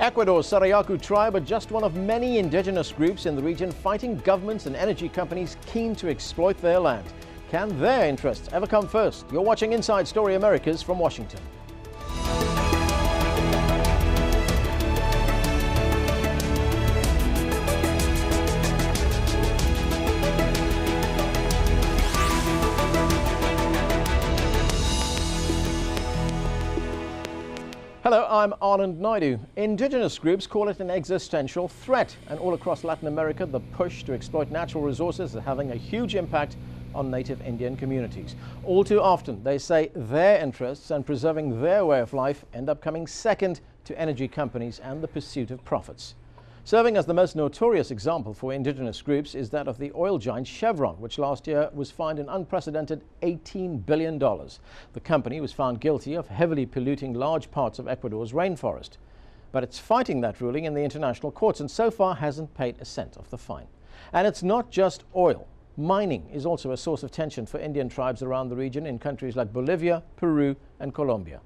Ecuador's Sarayaku tribe are just one of many indigenous groups in the region fighting governments and energy companies keen to exploit their land. Can their interests ever come first? You're watching Inside Story Americas from Washington. Hello, I'm Anand Naidu. Indigenous groups call it an existential threat, and all across Latin America, the push to exploit natural resources is having a huge impact on native Indian communities. All too often, they say their interests and preserving their way of life end up coming second to energy companies and the pursuit of profits. Serving as the most notorious example for indigenous groups is that of the oil giant Chevron, which last year was fined an unprecedented $18 billion. The company was found guilty of heavily polluting large parts of Ecuador's rainforest. But it's fighting that ruling in the international courts and so far hasn't paid a cent of the fine. And it's not just oil. Mining is also a source of tension for Indian tribes around the region in countries like Bolivia, Peru and Colombia.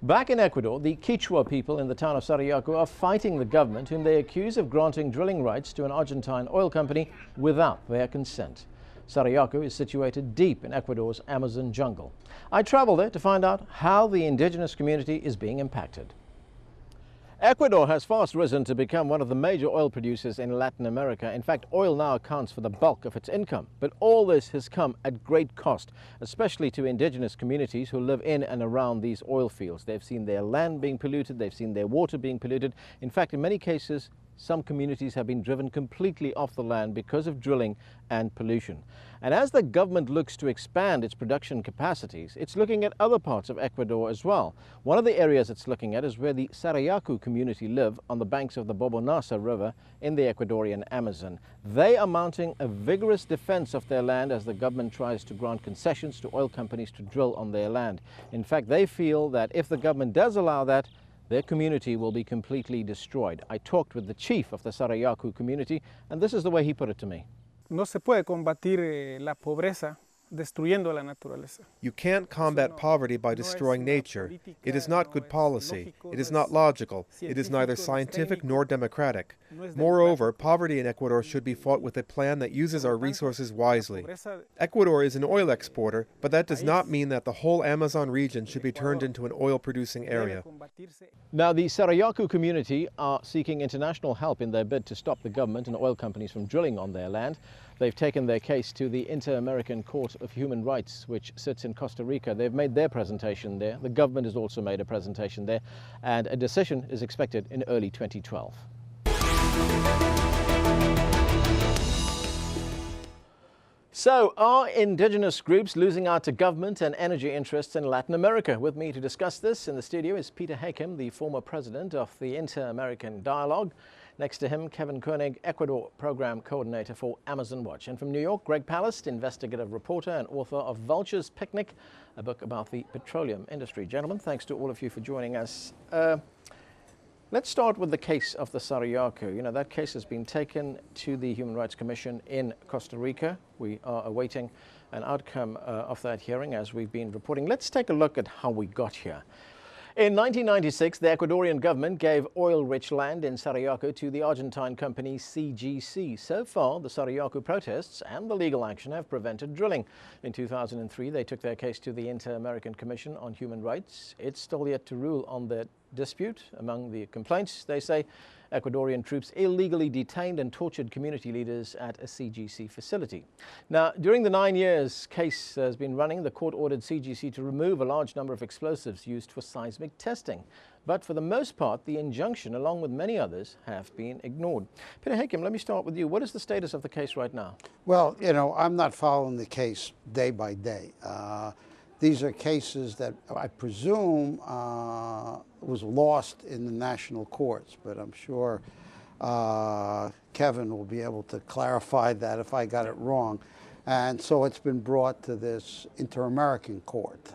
Back in Ecuador, the Quechua people in the town of Sarayaku are fighting the government, whom they accuse of granting drilling rights to an Argentine oil company without their consent. Sarayaku is situated deep in Ecuador's Amazon jungle. I traveled there to find out how the indigenous community is being impacted. Ecuador has fast risen to become one of the major oil producers in Latin America. In fact, oil now accounts for the bulk of its income. But all this has come at great cost, especially to indigenous communities who live in and around these oil fields. They've seen their land being polluted, they've seen their water being polluted. In fact, in many cases, some communities have been driven completely off the land because of drilling and pollution. And as the government looks to expand its production capacities, it's looking at other parts of Ecuador as well. One of the areas it's looking at is where the Sarayaku community live on the banks of the Bobonasa River in the Ecuadorian Amazon. They are mounting a vigorous defense of their land as the government tries to grant concessions to oil companies to drill on their land. In fact, they feel that if the government does allow that, their community will be completely destroyed. I talked with the chief of the Sarayaku community, and this is the way he put it to me. No se puede combatir la pobreza destruyendo la naturaleza. You can't combat poverty by destroying nature. It is not good policy. It is not logical. It is neither scientific nor democratic. Moreover, poverty in Ecuador should be fought with a plan that uses our resources wisely. Ecuador is an oil exporter, but that does not mean that the whole Amazon region should be turned into an oil-producing area. Now, the Sarayaku community are seeking international help in their bid to stop the government and oil companies from drilling on their land. They've taken their case to the Inter-American Court of Human Rights, which sits in Costa Rica. They've made their presentation there. The government has also made a presentation there, and a decision is expected in early 2012. So, are indigenous groups losing out to government and energy interests in Latin America? With me to discuss this in the studio is Peter Hakim, the former president of the Inter-American Dialogue. Next to him, Kevin Koenig, Ecuador Program Coordinator for Amazon Watch. And from New York, Greg Palast, investigative reporter and author of Vulture's Picnic, a book about the petroleum industry. Gentlemen, thanks to all of you for joining us. Let's start with the case of the Sarayaku. You know, that case has been taken to the Human Rights Commission in Costa Rica. We are awaiting an outcome of that hearing, as we've been reporting. Let's take a look at how we got here. In 1996, the Ecuadorian government gave oil-rich land in Sarayaku to the Argentine company CGC. So far, the Sarayaku protests and the legal action have prevented drilling. In 2003, they took their case to the Inter-American Commission on Human Rights. It's still yet to rule on the dispute. Among the complaints, they say Ecuadorian troops illegally detained and tortured community leaders at a CGC facility. Now, during the 9 years case has been running, the court ordered CGC to remove a large number of explosives used for seismic testing. But for the most part, the injunction, along with many others, have been ignored. Peter Hakim, let me start with you. What is the status of the case right now? Well, you know, I'm not following the case day by day. These are cases that I presume was lost in the national courts, but I'm sure Kevin will be able to clarify that if I got it wrong. And so it's been brought to this Inter-American Court.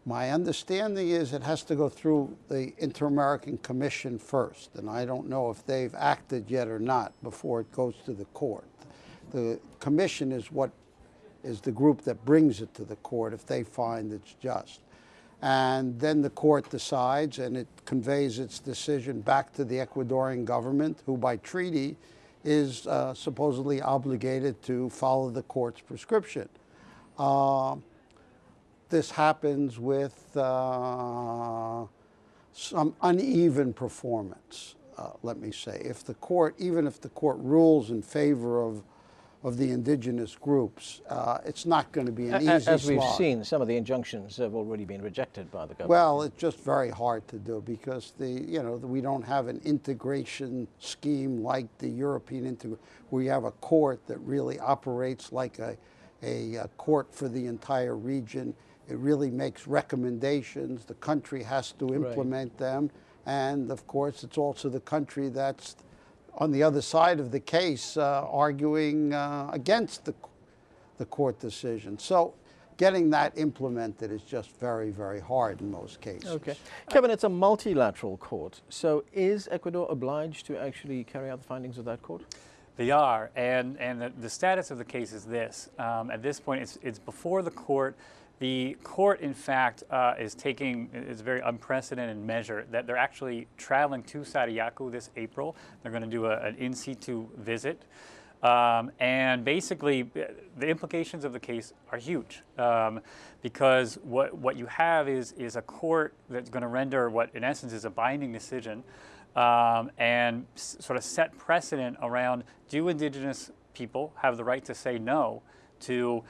My understanding is it has to go through the Inter-American Commission first, and I don't know if they've acted yet or not before it goes to the court. The commission is what is the group that brings it to the court if they find it's just. And then the court decides, and it conveys its decision back to the Ecuadorian government, who by treaty is supposedly obligated to follow the court's prescription. This happens with some uneven performance, let me say. If the court, even if the court rules in favor of the indigenous groups, it's not going to be an easy As we've slog. seen, some of the injunctions have already been rejected by the government. Well, it's just very hard to do because we don't have an integration scheme like the European where you have a court that really operates like a court for the entire region. It really makes recommendations. The country has to implement them. And of course, it's also the country that's on the other side of the case arguing against the court decision. So getting that implemented is just very, very hard in most cases. Okay. Kevin, it's a multilateral court. So is Ecuador obliged to actually carry out the findings of that court? They are, and the status of the case is this. At this point, it's before the court. The court, in fact, is taking a very unprecedented measure that they're actually traveling to Sarayaku this April. They're going to do an in situ visit. And basically, the implications of the case are huge because what you have is a court that's going to render what, in essence, is a binding decision and sort of set precedent around, do indigenous people have the right to say no to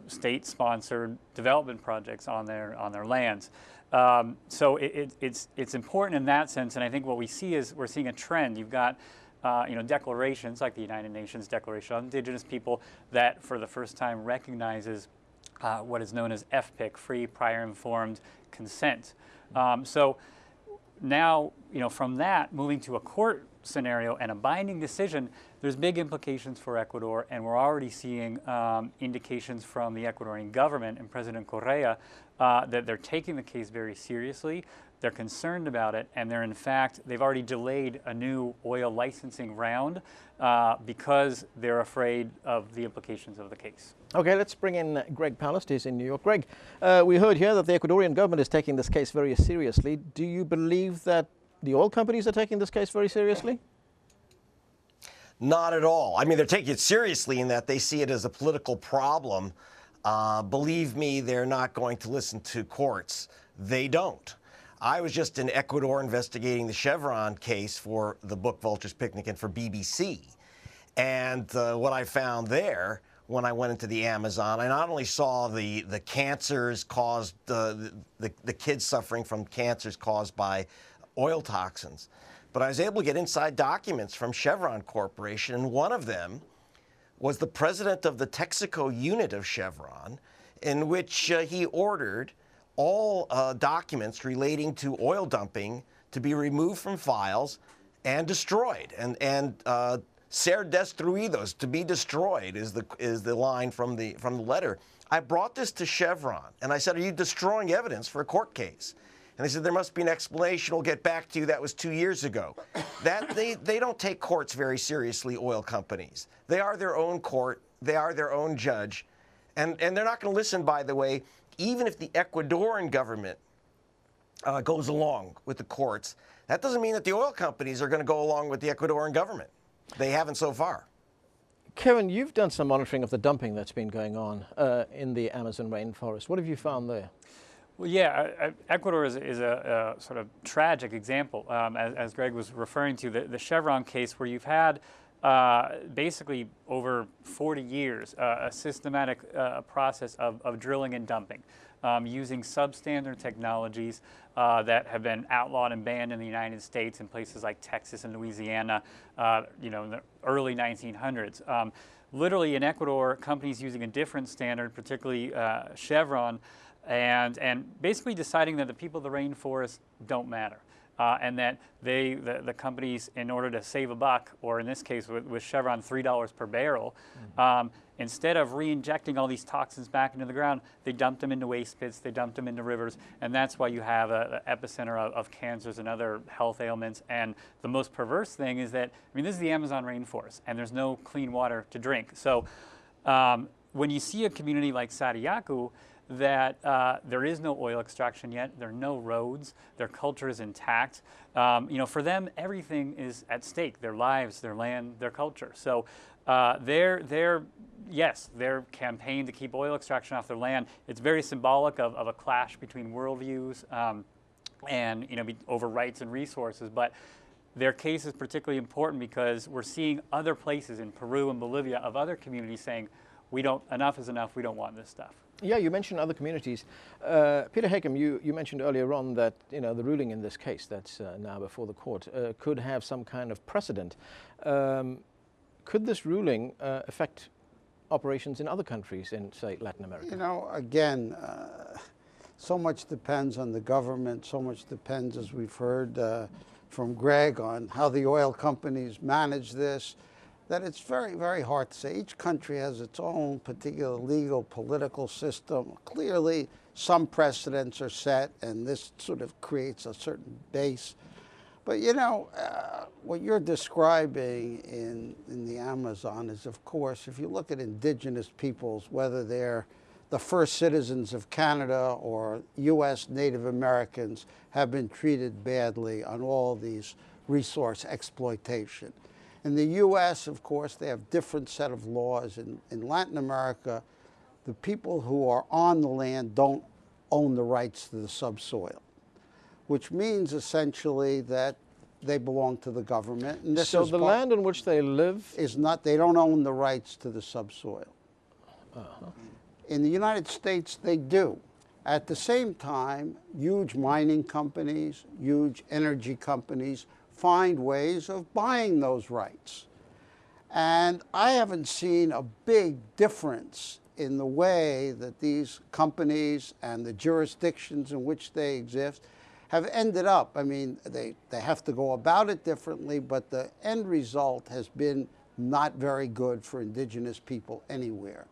state-sponsored development projects on their lands? So it's important in that sense, and I think what we see is we're seeing a trend. You've got declarations like the United Nations Declaration on Indigenous People that for the first time recognizes what is known as FPIC, free, prior, informed consent. So now, from that, moving to a court scenario and a binding decision, there's big implications for Ecuador, and we're already seeing indications from the Ecuadorian government and President Correa that they're taking the case very seriously. They're concerned about it, and they've already delayed a new oil licensing round because they're afraid of the implications of the case. Okay, let's bring in Greg Palast. He's in New York. Greg, we heard here that the Ecuadorian government is taking this case very seriously. Do you believe that the oil companies are taking this case very seriously? Not at all. I mean, they're taking it seriously in that they see it as a political problem. Believe me, they're not going to listen to courts. They don't. I was just in Ecuador investigating the Chevron case for the book Vulture's Picnic and for BBC. And what I found there when I went into the Amazon, I not only saw the cancers caused, the kids suffering from cancers caused by oil toxins, but I was able to get inside documents from Chevron Corporation, and one of them was the president of the Texaco unit of Chevron, in which he ordered all documents relating to oil dumping to be removed from files and destroyed. And ser destruidos, to be destroyed, is the line from the letter. I brought this to Chevron, and I said, "Are you destroying evidence for a court case?" And they said, "There must be an explanation. We'll get back to you. That was 2 years ago." They don't take courts very seriously, oil companies. They are their own court. They are their own judge. And they're not going to listen, by the way, even if the Ecuadorian government goes along with the courts. That doesn't mean that the oil companies are going to go along with the Ecuadorian government. They haven't so far. Kevin, you've done some monitoring of the dumping that's been going on in the Amazon rainforest. What have you found there? Well, yeah, Ecuador is a sort of tragic example, as Greg was referring to, the Chevron case where you've had basically over 40 years a systematic process of drilling and dumping using substandard technologies that have been outlawed and banned in the United States in places like Texas and Louisiana, in the early 1900s. Literally in Ecuador, companies using a different standard, particularly Chevron, and basically deciding that the people of the rainforest don't matter. And that the companies, in order to save a buck, or in this case with Chevron, $3 per barrel, instead of re-injecting all these toxins back into the ground, they dumped them into waste pits, they dumped them into rivers, and that's why you have an epicenter of cancers and other health ailments. And the most perverse thing is that, I mean, this is the Amazon rainforest, and there's no clean water to drink. So when you see a community like Sarayaku, that there is no oil extraction yet. There are no roads. Their culture is intact. For them, everything is at stake: their lives, their land, their culture. So their campaign to keep oil extraction off their land, it's very symbolic of a clash between worldviews and over rights and resources. But their case is particularly important because we're seeing other places in Peru and Bolivia of other communities saying, enough is enough, we don't want this stuff. Yeah, you mentioned other communities. Peter Hakim, you mentioned earlier on that the ruling in this case that's now before the court could have some kind of precedent. Could this ruling affect operations in other countries in, say, Latin America? Again, so much depends on the government, so much depends, as we've heard from Greg, on how the oil companies manage this, that it's very, very hard to say. Each country has its own particular legal, political system. Clearly, some precedents are set, and this sort of creates a certain base. But, what you're describing in the Amazon is, of course, if you look at indigenous peoples, whether they're the first citizens of Canada or U.S. Native Americans, have been treated badly on all these resource exploitation. In the U.S., of course, they have different set of laws. In Latin America, the people who are on the land don't own the rights to the subsoil, which means essentially that they belong to the government. And this so the land on which they live is not, they don't own the rights to the subsoil. In the United States, they do. At the same time, huge mining companies, huge energy companies find ways of buying those rights. And I haven't seen a big difference in the way that these companies and the jurisdictions in which they exist have ended up. I mean, they have to go about it differently, but the end result has been not very good for indigenous people anywhere.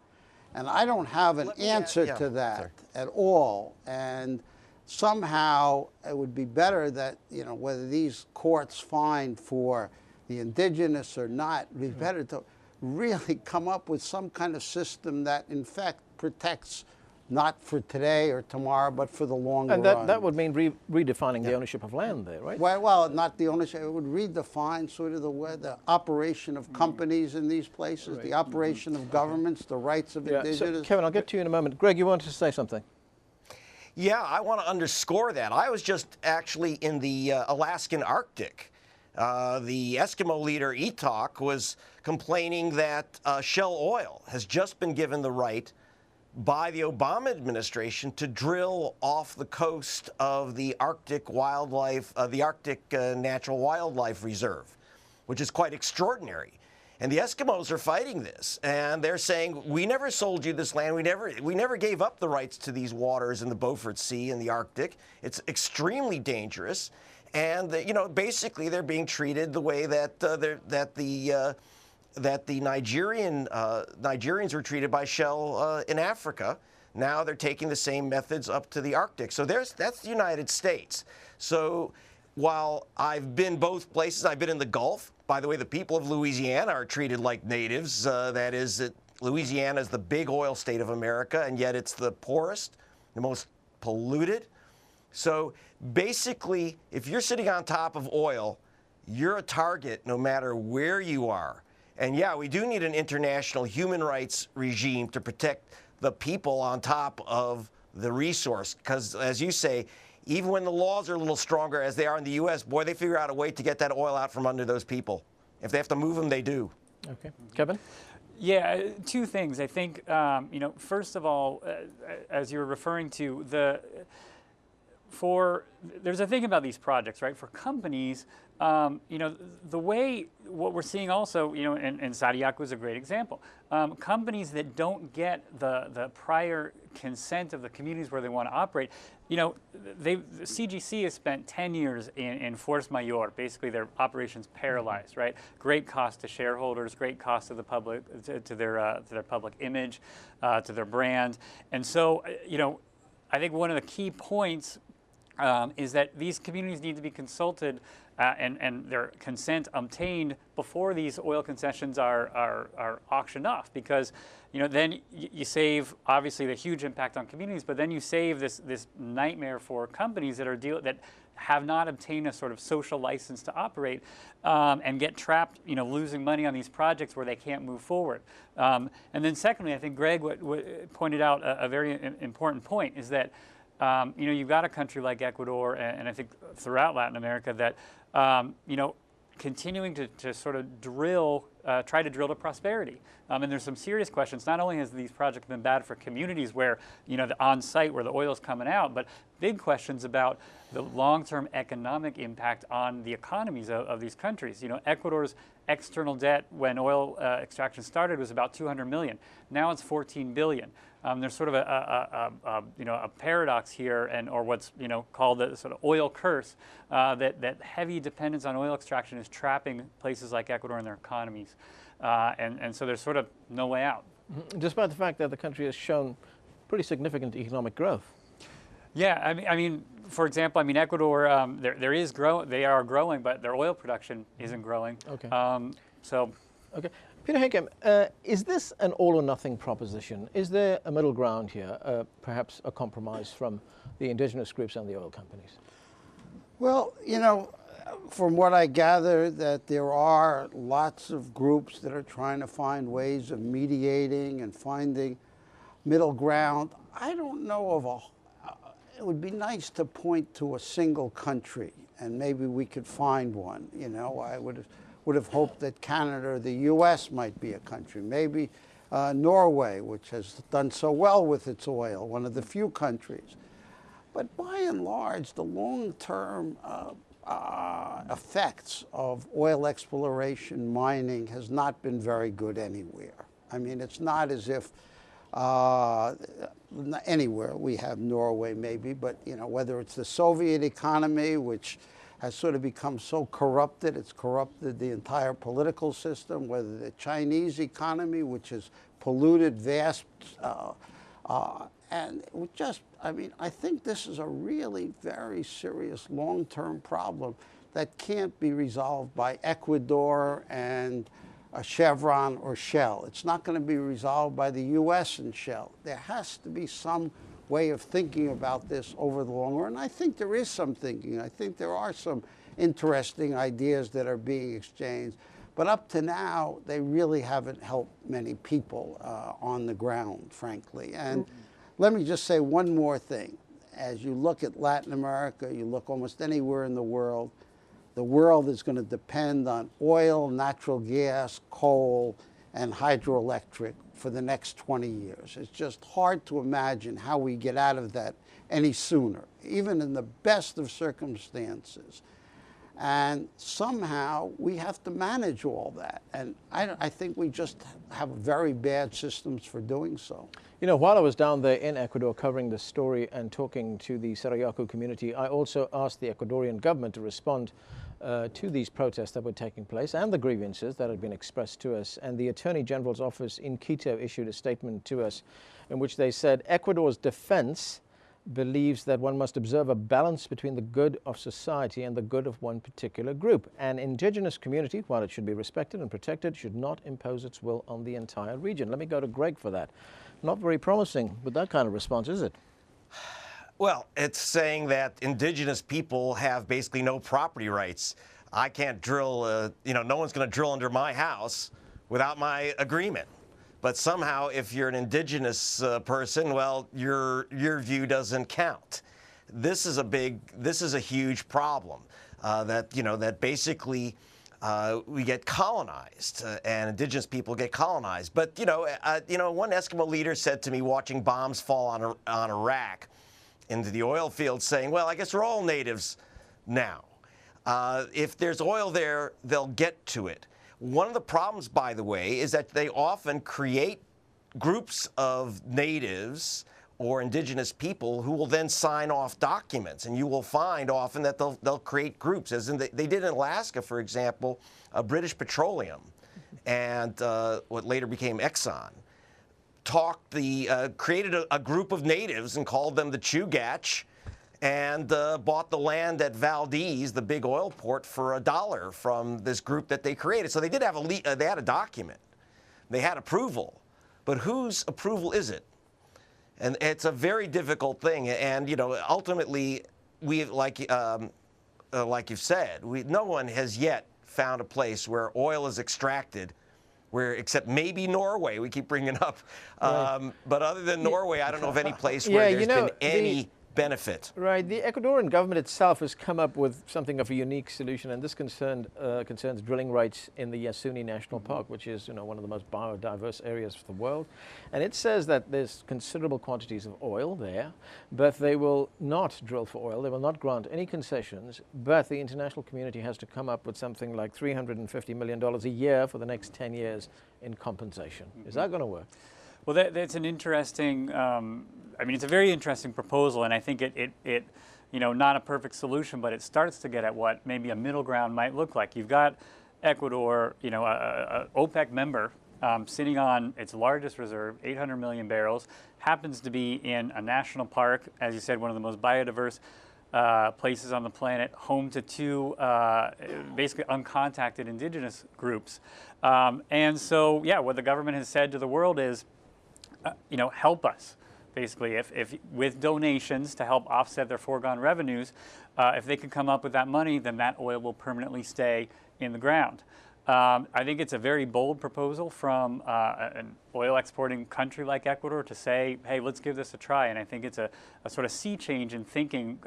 And I don't have an answer to that at all. And somehow it would be better that, whether these courts find for the indigenous or not, it would be better to really come up with some kind of system that, in fact, protects not for today or tomorrow, but for the longer run. And that would mean redefining the ownership of land there, right? Well, not the ownership. It would redefine sort of the operation of companies in these places, the operation of governments, the rights of indigenous. So, Kevin, I'll get to you in a moment. Greg, you wanted to say something? Yeah, I want to underscore that. I was just actually in the Alaskan Arctic. The Eskimo leader, Etok, was complaining that Shell Oil has just been given the right by the Obama administration to drill off the coast of the Arctic Natural Wildlife Reserve, which is quite extraordinary. And the Eskimos are fighting this, and they're saying, we never sold you this land. We never gave up the rights to these waters in the Beaufort Sea and the Arctic. It's extremely dangerous, and basically they're being treated the way that the Nigerians were treated by Shell in Africa. Now they're taking the same methods up to the Arctic. So that's the United States. So while I've been both places, I've been in the Gulf. By the way, the people of Louisiana are treated like natives. That is, Louisiana is the big oil state of America, and yet it's the poorest, the most polluted. So basically, if you're sitting on top of oil, you're a target no matter where you are. And yeah, we do need an international human rights regime to protect the people on top of the resource. Because as you say, even when the laws are a little stronger, as they are in the U.S., boy, they figure out a way to get that oil out from under those people. If they have to move them, they do. Okay. Kevin? Yeah, two things. I think, first of all, as you're referring to, there's a thing about these projects, right? For companies, the way, what we're seeing also, and Sarayaku is a great example. Companies that don't get the prior consent of the communities where they want to operate, the CGC has spent 10 years in force majeure, basically their operations paralyzed, right? Great cost to shareholders, great cost to the public, to their public image, to their brand. And so, I think one of the key points is that these communities need to be consulted and their consent obtained before these oil concessions are auctioned off, because then you save obviously the huge impact on communities, but then you save this nightmare for companies that have not obtained a sort of social license to operate and get trapped, losing money on these projects where they can't move forward. And then secondly, I think Greg pointed out a very important point, is that you've got a country like Ecuador, and I think throughout Latin America, that continuing to sort of try to drill to prosperity. And there's some serious questions. Not only has these projects been bad for communities where, on site where the oil is coming out, but big questions about the long-term economic impact on the economies of these countries. Ecuador's external debt when oil extraction started was about 200 million. Now it's 14 billion. There's sort of a paradox here, or what's called the sort of oil curse, that heavy dependence on oil extraction is trapping places like Ecuador in their economies, and so there's sort of no way out. Despite the fact that the country has shown pretty significant economic growth. Yeah, I mean, for example, Ecuador, they are growing, but their oil production isn't growing. Okay. Okay. Peter Hakim, is this an all-or-nothing proposition? Is there a middle ground here, perhaps a compromise from the indigenous groups and the oil companies? Well, from what I gather, that there are lots of groups that are trying to find ways of mediating and finding middle ground. I don't know of it would be nice to point to a single country, and maybe we could find one. I would have hoped that Canada or the U.S. might be a country. Maybe Norway, which has done so well with its oil, one of the few countries. But by and large, the long-term effects of oil exploration, mining, has not been very good anywhere. It's not as if anywhere, we have Norway maybe, but whether it's the Soviet economy, which has sort of become so corrupted, it's corrupted the entire political system, whether the Chinese economy, which has polluted vast, and I think this is a really very serious long-term problem that can't be resolved by Ecuador and Chevron or Shell. It's not going to be resolved by the U.S. and Shell. There has to be some way of thinking about this over the long run. And I think there is some thinking. I think there are some interesting ideas that are being exchanged. But up to now, they really haven't helped many people on the ground, frankly. And let me just say one more thing. As you look at Latin America, you look almost anywhere in the world is going to depend on oil, natural gas, coal, and hydroelectric for the next 20 years. It's just hard to imagine how we get out of that any sooner, even in the best of circumstances. And somehow we have to manage all that. And I think we just have very bad systems for doing so. While I was down there in Ecuador covering this story and talking to the Sarayaku community, I also asked the Ecuadorian government to respond to these protests that were taking place and the grievances that had been expressed to us. And the Attorney General's office in Quito issued a statement to us in which they said Ecuador's defense believes that one must observe a balance between the good of society and the good of one particular group. An indigenous community, while it should be respected and protected, should not impose its will on the entire region. Let me go to Greg for that. Not very promising with that kind of response, is it? Well, it's saying that indigenous people have basically no property rights. I can't drill, no one's going to drill under my house without my agreement. But somehow, if you're an indigenous person, well, your view doesn't count. This is a huge problem that basically we get colonized and indigenous people get colonized. But one Eskimo leader said to me, watching bombs fall on Iraq into the oil fields, saying, "Well, I guess we're all natives now. If there's oil there, they'll get to it." One of the problems, by the way, is that they often create groups of natives or indigenous people who will then sign off documents. And you will find often that they'll create groups, as in they did in Alaska, for example, British Petroleum and what later became Exxon, created a group of natives and called them the Chugach. and bought the land at Valdez, the big oil port, for $1 from this group that they created. So they did have they had a document. They had approval. But whose approval is it? And it's a very difficult thing. And, you know, ultimately, like you've said, no one has yet found a place where oil is extracted, except maybe Norway, we keep bringing up. Right. But other than Norway, I don't know of any place where there's been any benefit. Right. The Ecuadorian government itself has come up with something of a unique solution, and this concerns drilling rights in the Yasuni National Park, which is, you know, one of the most biodiverse areas of the world. And it says that there's considerable quantities of oil there, but they will not drill for oil. They will not grant any concessions, but the international community has to come up with something like $350 million a year for the next 10 years in compensation. Is that going to work? Well, that's an interesting, I mean, it's a very interesting proposal, and I think it you know, not a perfect solution, but it starts to get at what maybe a middle ground might look like. You've got Ecuador, you know, a OPEC member sitting on its largest reserve, 800 million barrels, happens to be in a national park, as you said, one of the most biodiverse places on the planet, home to two basically uncontacted indigenous groups. And so, yeah, what the government has said to the world is, you know, help us, basically, if with donations to help offset their foregone revenues, if they can come up with that money, then that oil will permanently stay in the ground. I think it's a very bold proposal from an oil exporting country like Ecuador to say, hey, let's give this a try. And I think it's a sort of sea change in thinking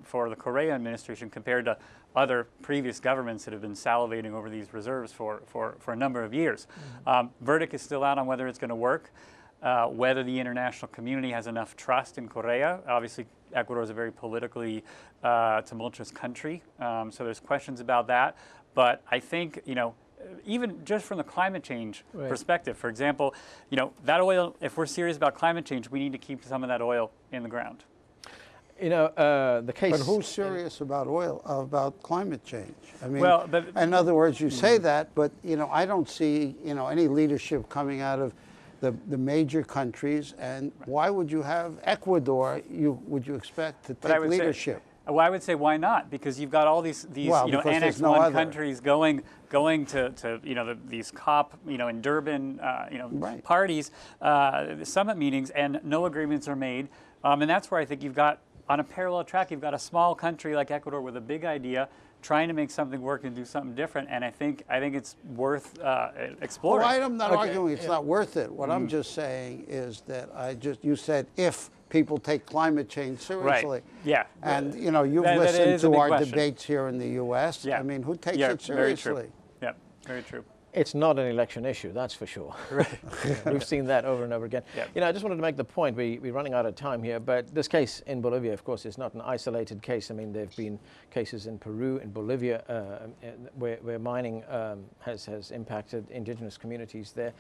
for the Correa administration compared to other previous governments that have been salivating over these reserves for a number of years. Verdict is still out on whether it's going to work. Whether the international community has enough trust in Correa. Obviously, Ecuador is a very politically tumultuous country, so there's questions about that. But I think, you know, even just from the climate change perspective, for example, you know, that oil, if we're serious about climate change, we need to keep some of that oil in the ground. You know, the case... But who's serious about oil, about climate change? I mean, well, in other words, you say that, but, you know, I don't see, you know, any leadership coming out of the major countries, and why would you have Ecuador? Would you expect to take leadership? Well, I would say why not? Because you've got all these well, you know, Annex I countries going to you know, these COP, you know, in Durban, you know, parties, summit meetings, and no agreements are made, and that's where I think you've got, on a parallel track, you've got a small country like Ecuador with a big idea, trying to make something work and do something different, and I think it's worth exploring. Well, I'm not arguing it's not worth it. What I'm just saying is that you said if people take climate change seriously. Right. Yeah. And you know, you've listened to our debates here in the U.S. Yeah. I mean, who takes it seriously? Very true. Yeah, very true. It's not an election issue, that's for sure. Right. We've seen that over and over again. Yep. You know, I just wanted to make the point, we're running out of time here, but this case in Bolivia, of course, is not an isolated case. I mean, there have been cases in Peru and Bolivia where mining has impacted indigenous communities there.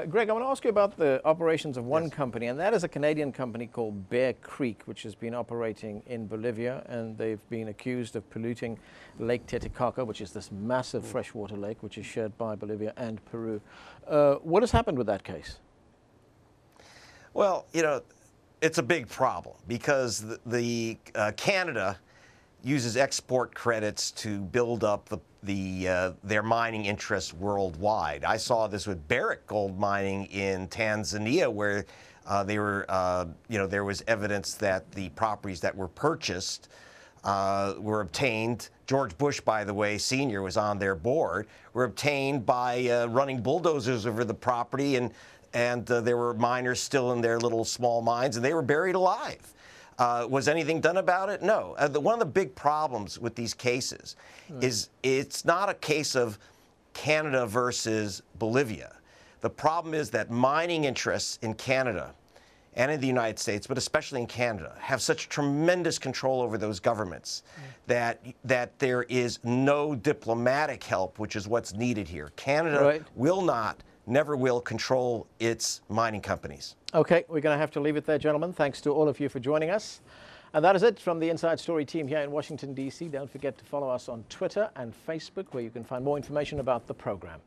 Greg, I want to ask you about the operations of one company, and that is a Canadian company called Bear Creek, which has been operating in Bolivia, and they've been accused of polluting Lake Titicaca, which is this massive freshwater lake, which is shared by Bolivia and Peru. What has happened with that case? Well, you know, it's a big problem because the Canada uses export credits to build up their mining interests worldwide. I saw this with Barrick gold mining in Tanzania, where they were, you know, there was evidence that the properties that were purchased were obtained. George Bush, by the way, Sr. was on their board, were obtained by running bulldozers over the property, and there were miners still in their little small mines, and they were buried alive. Was anything done about it? No. One of the big problems with these cases is it's not a case of Canada versus Bolivia. The problem is that mining interests in Canada and in the United States, but especially in Canada, have such tremendous control over those governments that there is no diplomatic help, which is what's needed here. Canada will not, never will control its mining companies. Okay, we're going to have to leave it there, gentlemen. Thanks to all of you for joining us. And that is it from the Inside Story team here in Washington, D.C. Don't forget to follow us on Twitter and Facebook, where you can find more information about the program.